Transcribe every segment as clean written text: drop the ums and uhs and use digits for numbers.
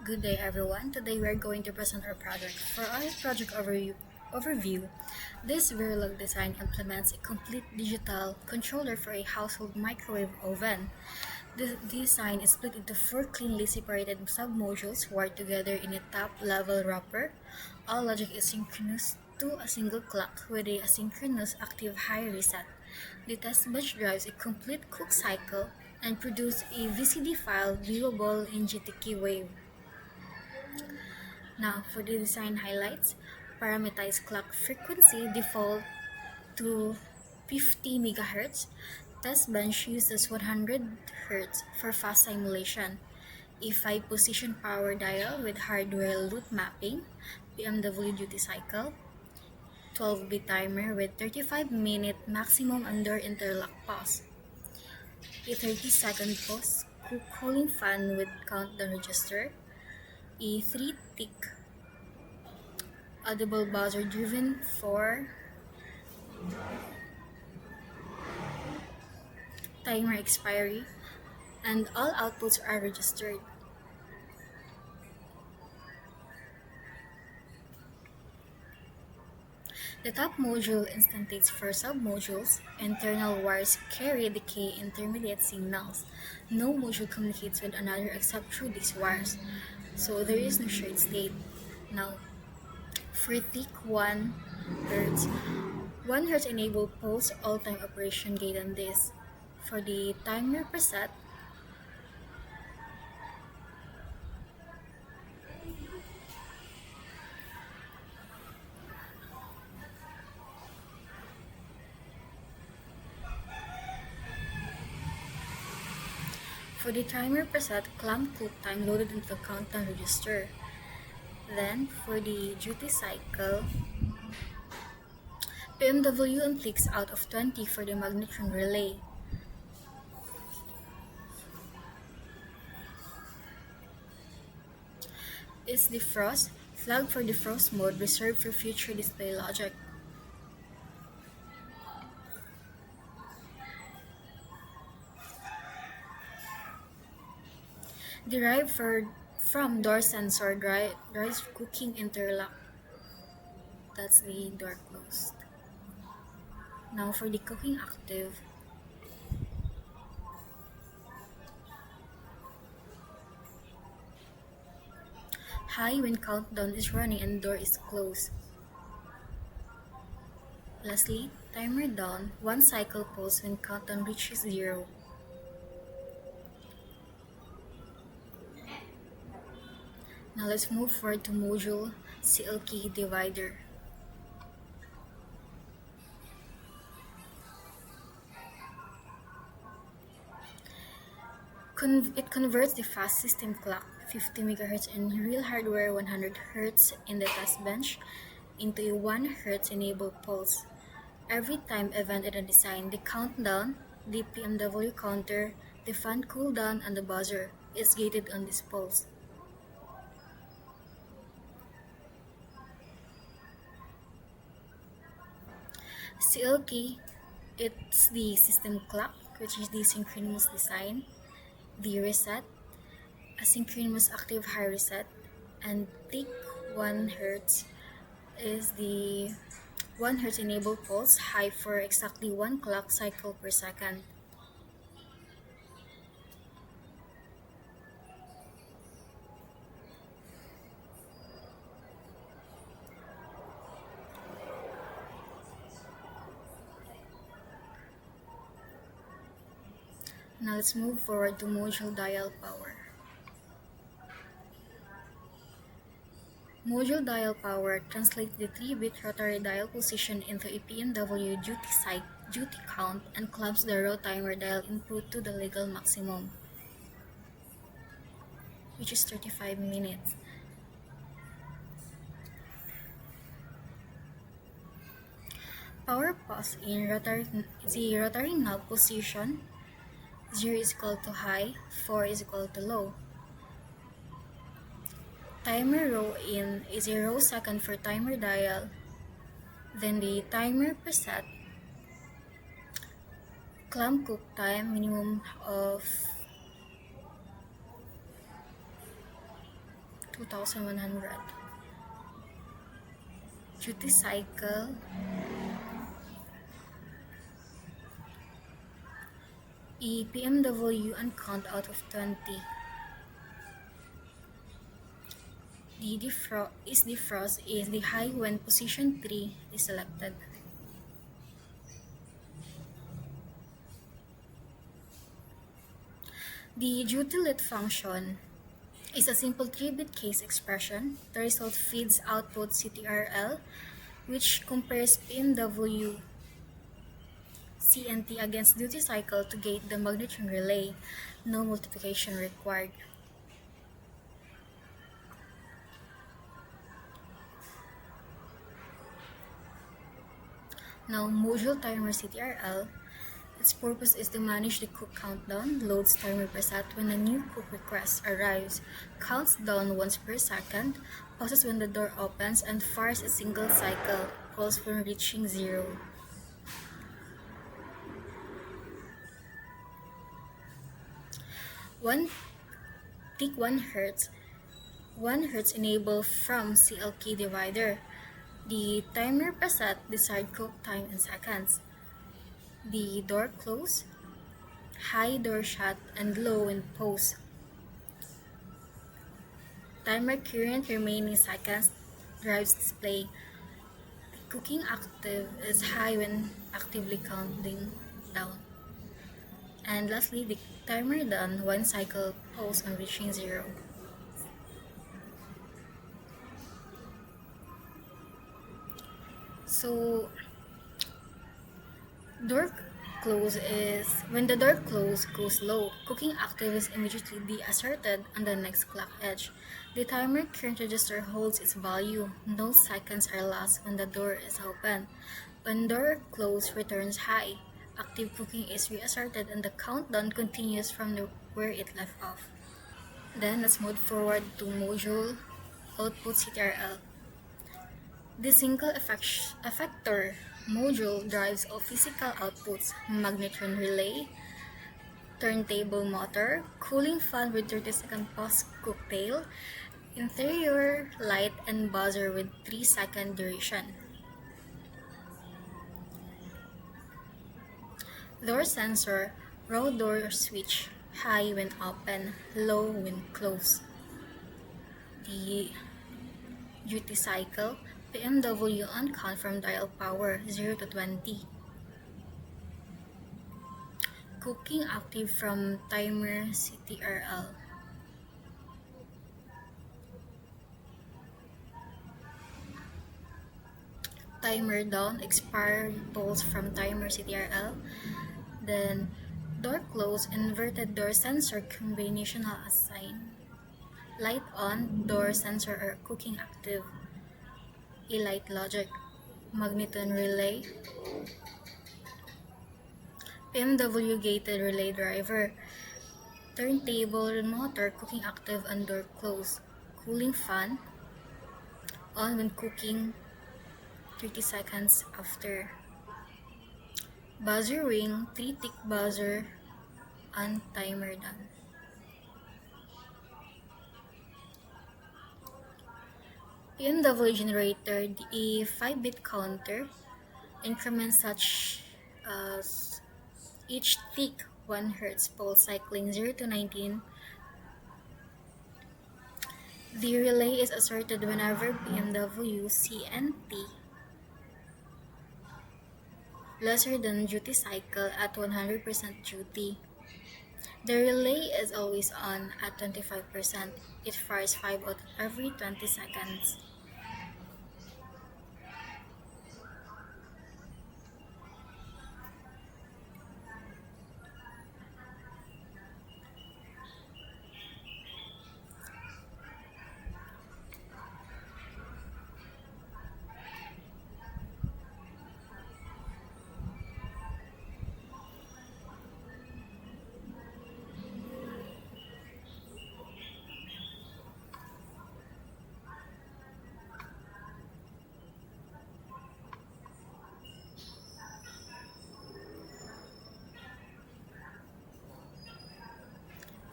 Good day everyone. Today we are going to present our project. For our project overview, this Verilog design implements a complete digital controller for a household microwave oven. The design is split into four cleanly separated sub-modules wired together in a top-level wrapper. All logic is synchronous to a single clock with a asynchronous active high reset. The testbench drives a complete cook cycle and produces a VCD file viewable in GTK wave. Now, for the design highlights, parameterize clock frequency default to 50 MHz. Test bench uses 100 Hz for fast simulation. A 5-position power dial with hardware loop mapping, BMW duty cycle, 12-bit timer with 35-minute maximum under interlock pause, a 30-second pause cooling fan with countdown register, a 3-tick audible buzzer driven for timer expiry, and all outputs are registered. The top module instantiates four sub-modules. Internal wires carry decay intermediate signals. No module communicates with another except through these wires, so there is no shared state. Now, for tick 1 Hz, 1 Hz enable pulse all-time operation gate on this. For the timer preset, clamp cook time loaded into the countdown register. Then, for the duty cycle, BMW and clicks out of 20 for the magnetron relay. Is defrost, flag for defrost mode reserved for future display logic. Derived from door sensor drives cooking interlock. That's the door closed. Now for the cooking active, high when countdown is running and door is closed. Lastly, timer down, 1 cycle pulse when countdown reaches 0. Now let's move forward to module CL key divider. It converts the fast system clock 50 MHz and real hardware 100 Hz in the test bench into a 1 Hz enabled pulse. Every time event in the design, the countdown, the BMW counter, the fan cooldown, and the buzzer is gated on this pulse. CL key, it's the system clock, which is the synchronous design, the reset, asynchronous active high reset, and tick 1 Hz is the 1 Hz enabled pulse high for exactly 1 clock cycle per second. Now let's move forward to module dial power. Module dial power translates the 3-bit rotary dial position into a BMW duty count and clamps the raw timer dial input to the legal maximum, which is 35 minutes. Power pause in the rotary knob position, 0 is equal to high, 4 is equal to low. Timer row in is a row second for timer dial. Then the timer preset, clamp cook time minimum of 2100. Duty cycle PMW and count out of 20. The defrost is the high when position 3 is selected. The duty lit function is a simple 3-bit case expression. The result feeds output CTRL, which compares PMW CNT against duty cycle to gate the magnetron relay. No multiplication required. Now, module timer CTRL. Its purpose is to manage the cook countdown, loads timer preset when a new cook request arrives, counts down once per second, pauses when the door opens, and fires a single cycle, pulse when reaching 0. Tick 1 Hz. 1 Hz enable from CLK divider. The timer preset desired cook time in seconds. The door close, high door shut, and low in pause. Timer current remaining seconds drives display. The cooking active is high when actively counting down. And lastly, the timer done 1 cycle pulse on reaching 0. So, door close is when the door close goes low, cooking active is immediately deasserted on the next clock edge. The timer current register holds its value. No seconds are lost when the door is open. When door close returns high, active cooking is reasserted and the countdown continues from where it left off. Then let's move forward to module output CTRL. The single effector module drives all physical outputs: magnetron relay, turntable motor, cooling fan with 30-second post-cook tail, interior light, and buzzer with 3-second duration. Door sensor, raw door switch, high when open, low when closed. The duty cycle, PMW on count from dial power 0 to 20. Cooking active from timer CTRL. Timer down, expired pulse from timer CTRL. Then door close, inverted door sensor combinational assign. Light on, door sensor or cooking active. Light logic, magnetron relay. PMW gated relay driver. Turntable motor, cooking active and door close. Cooling fan on when cooking 30 seconds after. Buzzer ring, 3-tick buzzer, and timer done. PMW generator, a 5-bit counter, increments such as each tick 1 Hz pulse cycling 0 to 19. The relay is asserted whenever PMW CNT lesser than duty cycle at 100% duty. The relay is always on at 25%. It fires 5 out every 20 seconds.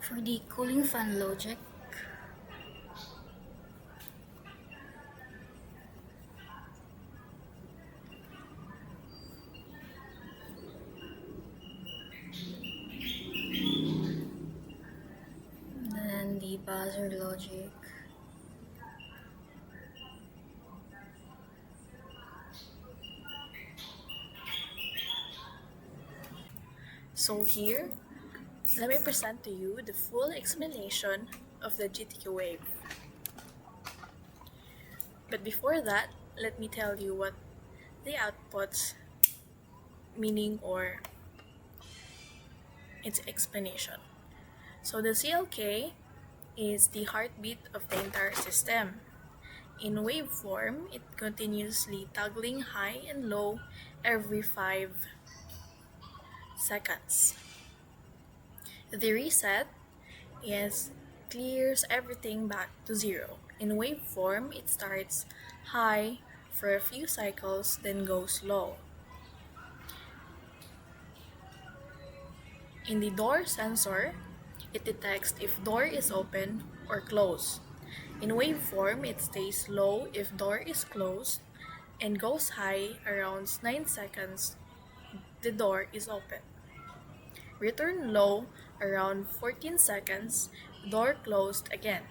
For the cooling fan logic, buzzer logic. So here, let me present to you the full explanation of the GTQ wave. But before that, let me tell you what the output's meaning or its explanation. So the CLK is the heartbeat of the entire system. In waveform, it continuously toggling high and low every 5 seconds. The reset is clears everything back to zero. In waveform, it starts high for a few cycles, then goes low. In the door sensor, it detects if door is open or closed. In waveform, it stays low if door is closed and goes high around 9 seconds the door is open. Return low around 14 seconds, door closed again.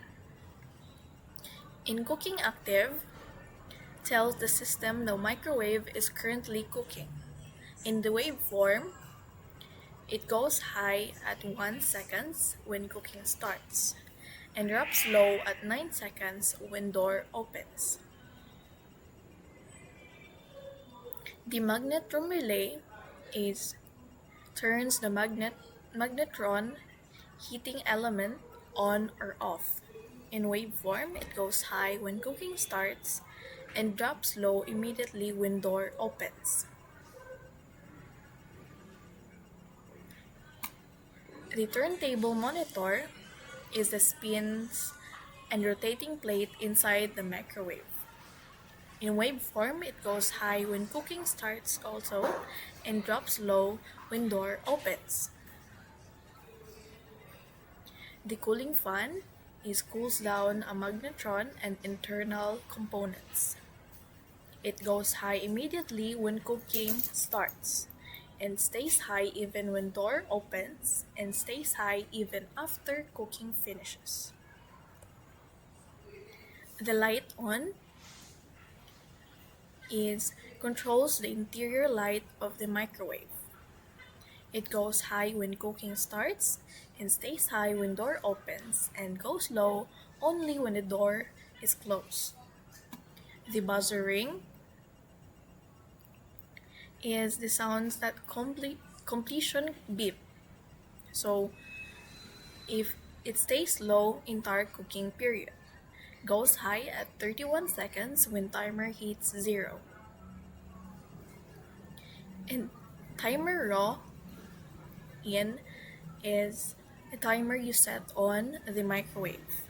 In cooking active, tells the system the microwave is currently cooking. In the waveform, it goes high at 1 seconds when cooking starts and drops low at 9 seconds when door opens. The magnetron relay turns the magnetron heating element on or off. In waveform, it goes high when cooking starts and drops low immediately when door opens. The turntable monitor is the spins and rotating plate inside the microwave. In waveform, it goes high when cooking starts also and drops low when door opens. The cooling fan cools down a magnetron and internal components. It goes high immediately when cooking starts and stays high even when door opens and stays high even after cooking finishes. The light on controls the interior light of the microwave. It goes high when cooking starts and stays high when door opens and goes low only when the door is closed. The buzzer ring is the sounds that completion beep. So if it stays low entire cooking period, goes high at 31 seconds when timer hits 0. And timer raw in is a timer you set on the microwave.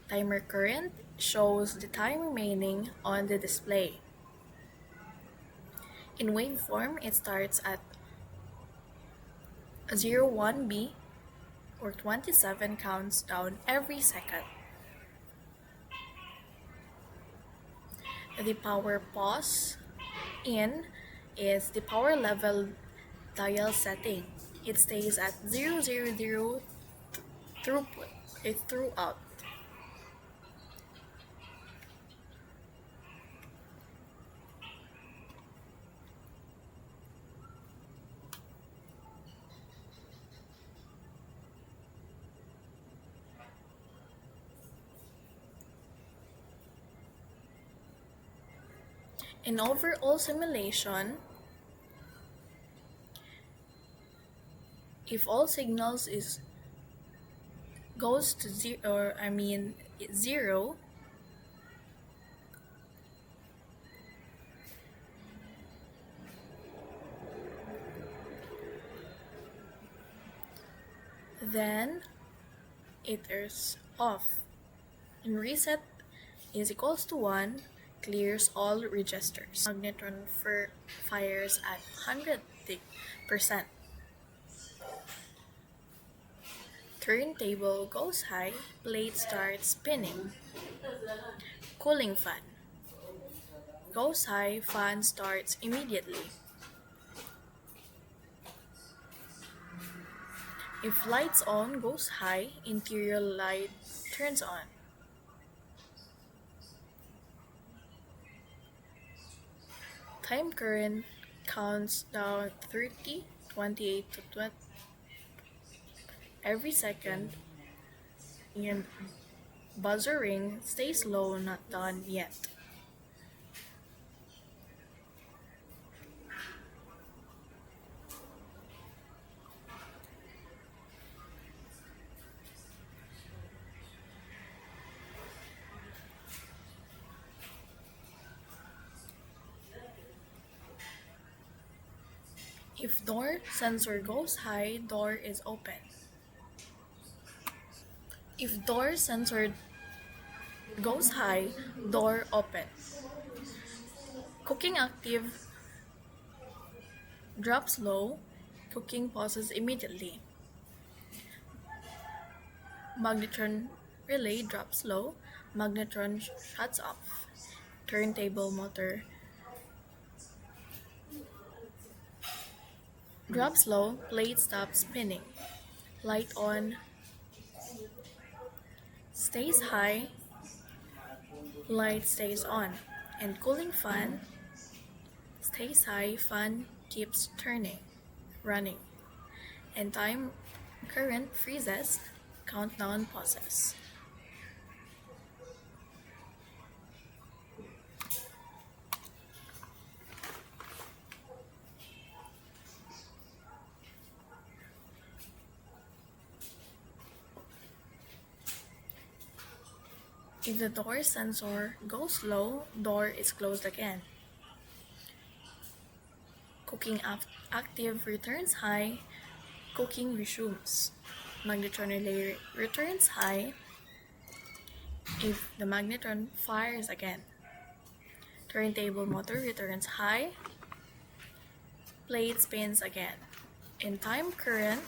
Timer current shows the time remaining on the display. In waveform, it starts at 01B or 27 counts down every second. The power pause in is the power level dial setting. It stays at 000 throughout. In overall simulation, if all signals goes to zero, then it is off. And reset is equals to 1, clears all registers. Magnetron fires at 100%. Turntable goes high, plate starts spinning. Cooling fan goes high, fan starts immediately. If lights on goes high, interior light turns on. Time current counts down 30, 28 to 20 every second, and buzzer ring stays low, not done yet. If door sensor goes high, door is open. If door sensor goes high, door open. Cooking active drops low, cooking pauses immediately. Magnetron relay drops low, magnetron shuts off. Turntable motor drops low, plate stops spinning. Light on stays high, light stays on. And cooling fan stays high, fan keeps running. And time current freezes, countdown pauses. If the door sensor goes low, door is closed again. Cooking active returns high, cooking resumes. Magnetron relay returns high if the magnetron fires again. Turntable motor returns high, plate spins again. And time current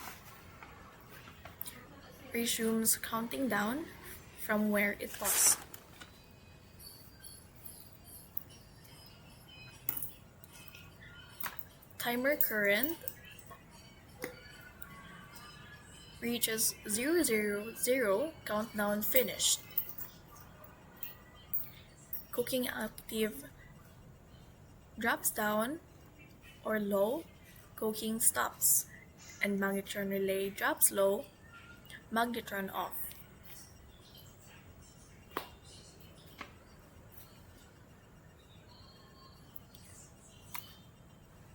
resumes counting down from where it was. Timer current reaches 000, countdown finished. Cooking active drops down or low, cooking stops. And magnetron relay drops low, magnetron off.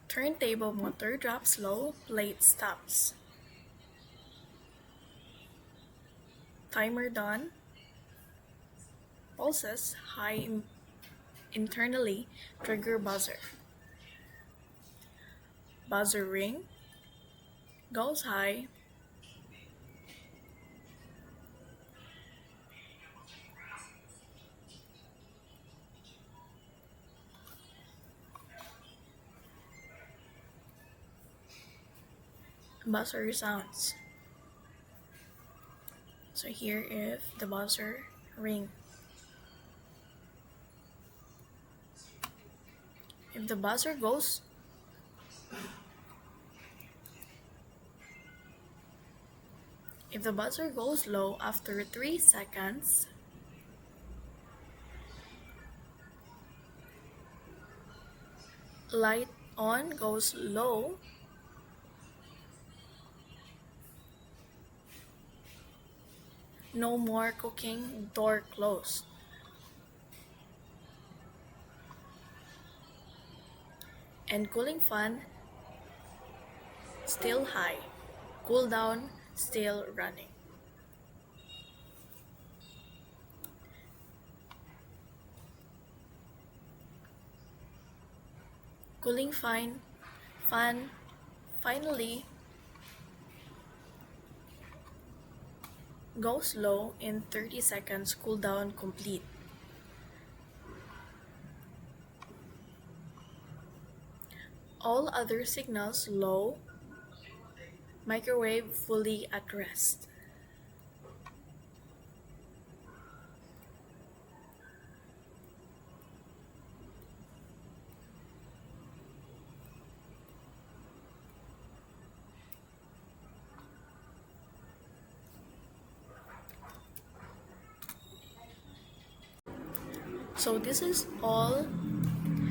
Turntable motor drops low, plate stops. Timer done. Pulses high internally, trigger buzzer. Buzzer ring goes high. Buzzer sounds. So here if the buzzer ring. If the buzzer goes low after 3 seconds, light on goes low, no more cooking, door closed. And cooling fan still high, cool down still running. Cooling fan finally goes low in 30 seconds, cool down complete. All other signals low, microwave fully at rest. So this is all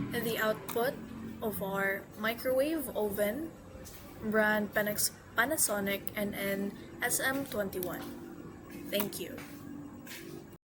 the output of our microwave oven brand Panasonic NN SM21. Thank you.